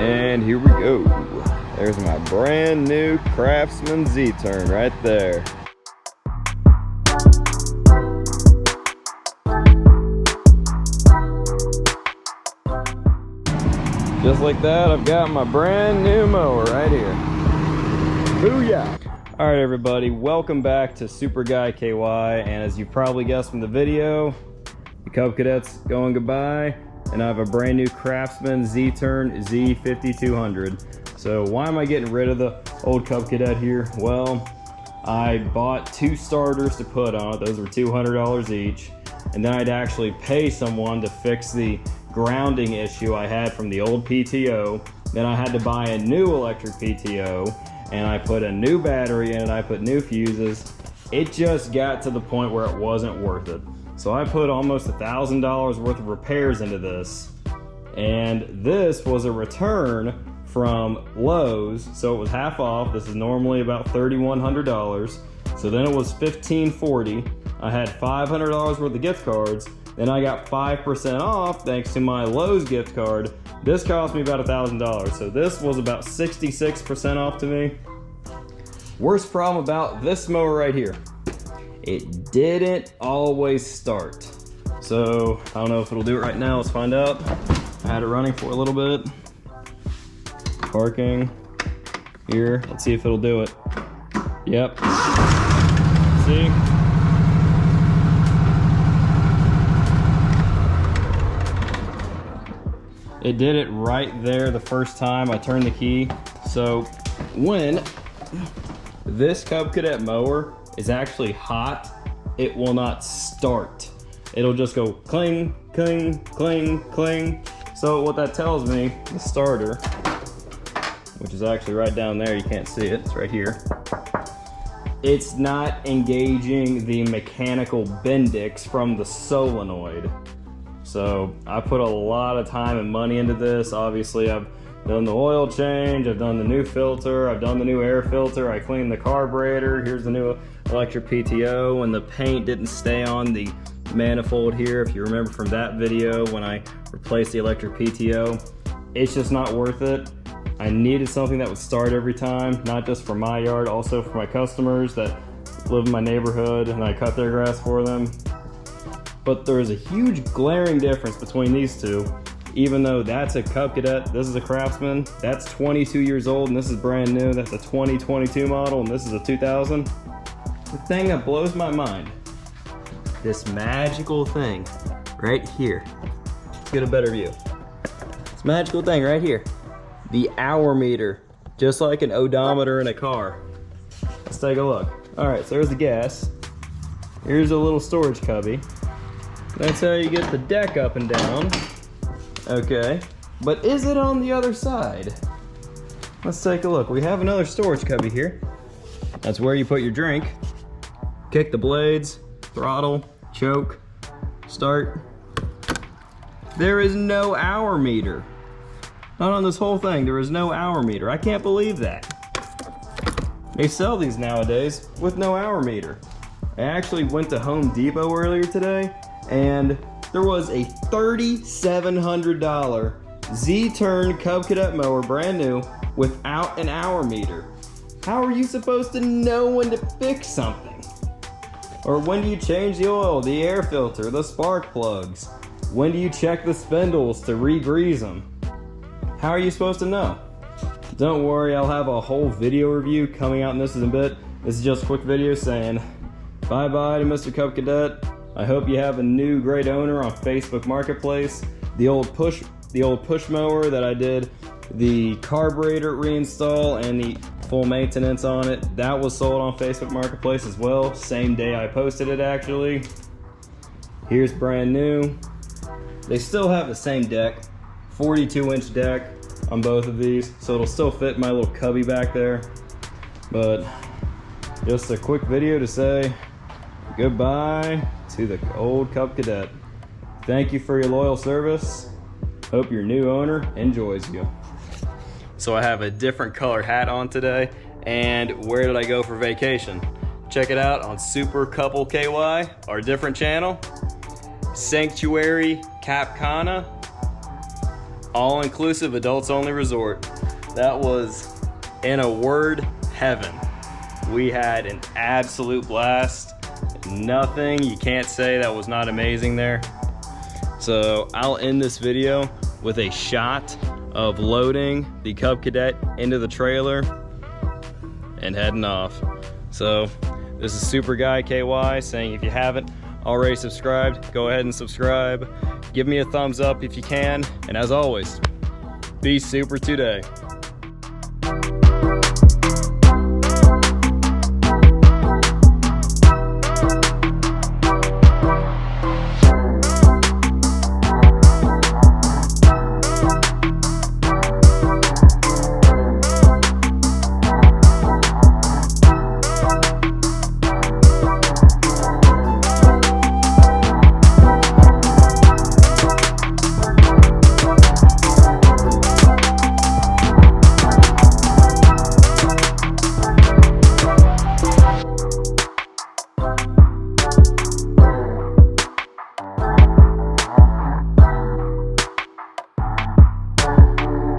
And here we go. There's my brand new Craftsman Z-turn right there. Just like that, I've got my brand new mower right here. Booyah! All right, everybody, welcome back to SuperGuy KY. And as you probably guessed from the video, the Cub Cadet's going goodbye. And I have a brand new Craftsman Z-turn Z5200. So why am I getting rid of the old Cub Cadet here? Well, I bought two starters to put on it. Those were $200 each. And then I'd actually pay someone to fix the grounding issue I had from the old PTO. Then I had to buy a new electric PTO, and I put a new battery in it. I put new fuses. It just got to the point where it wasn't worth it. So I put almost $1,000 worth of repairs into this, and this was a return from Lowe's, so it was half off. This is normally about $3,100, so then it was $1,540. I had $500 worth of gift cards, then I got 5% off thanks to my Lowe's gift card. This cost me about $1,000, so this was about 66% off to me. Worst problem about this mower right here, it didn't always start. So I don't know if it'll do it right now. Let's find out. I had it running for a little bit. Parking here. Let's see if it'll do it. Yep. See? It did it right there the first time I turned the key. So when this Cub Cadet mower is actually hot, it will not start. It'll just go cling, cling, cling, cling. So what that tells me, the starter, which is actually right down there, you can't see it, it's right here. It's not engaging the mechanical Bendix from the solenoid. So I put a lot of time and money into this. Obviously I've done the oil change, I've done the new filter, I've done the new air filter, I cleaned the carburetor, here's the new electric PTO, and the paint didn't stay on the manifold here. If you remember from that video when I replaced the electric PTO, it's just not worth it. I needed something that would start every time, not just for my yard, also for my customers that live in my neighborhood and I cut their grass for them. But there's a huge glaring difference between these two. Even though that's a Cub Cadet, this is a Craftsman, that's 22 years old and this is brand new, that's a 2022 model and this is a 2000. The thing that blows my mind, this magical thing right here. Let's get a better view. This magical thing right here, the hour meter, just like an odometer in a car. Let's take a look. All right, so there's the gas. Here's a little storage cubby. That's how you get the deck up and down. Okay, but is it on the other side? Let's take a look. We have another storage cubby here. That's where you put your drink. Kick the blades, throttle, choke, start. There is no hour meter. Not on this whole thing, there is no hour meter. I can't believe that. They sell these nowadays with no hour meter. I actually went to Home Depot earlier today, and there was a $3,700 Z-turn Cub Cadet mower, brand new, without an hour meter. How are you supposed to know when to fix something? Or when do you change the oil, the air filter, the spark plugs? When do you check the spindles to re-grease them? How are you supposed to know? Don't worry, I'll have a whole video review coming out in this in a bit. This is just a quick video saying bye-bye to Mr. Cub Cadet. I hope you have a new great owner on Facebook Marketplace. The old push mower that I did the carburetor reinstall and the full maintenance on it, that was sold on Facebook Marketplace as well. Same day I posted it actually. Here's brand new. They still have the same deck, 42-inch deck on both of these, so it'll still fit my little cubby back there. But just a quick video to say goodbye to the old Cub Cadet. Thank you for your loyal service. Hope your new owner enjoys you. So I have a different color hat on today, and where did I go for vacation? Check it out on Super Couple KY, our different channel. Sanctuary Cap Cana. all-inclusive, adults-only resort. That was, in a word, heaven. We had an absolute blast. Nothing you can't say that was not amazing there. So I'll end this video with a shot of loading the Cub Cadet into the trailer and heading off. So this is SuperGuy KY saying, if you haven't already subscribed, go ahead and subscribe. Give me a thumbs up if you can, and as always, be super today.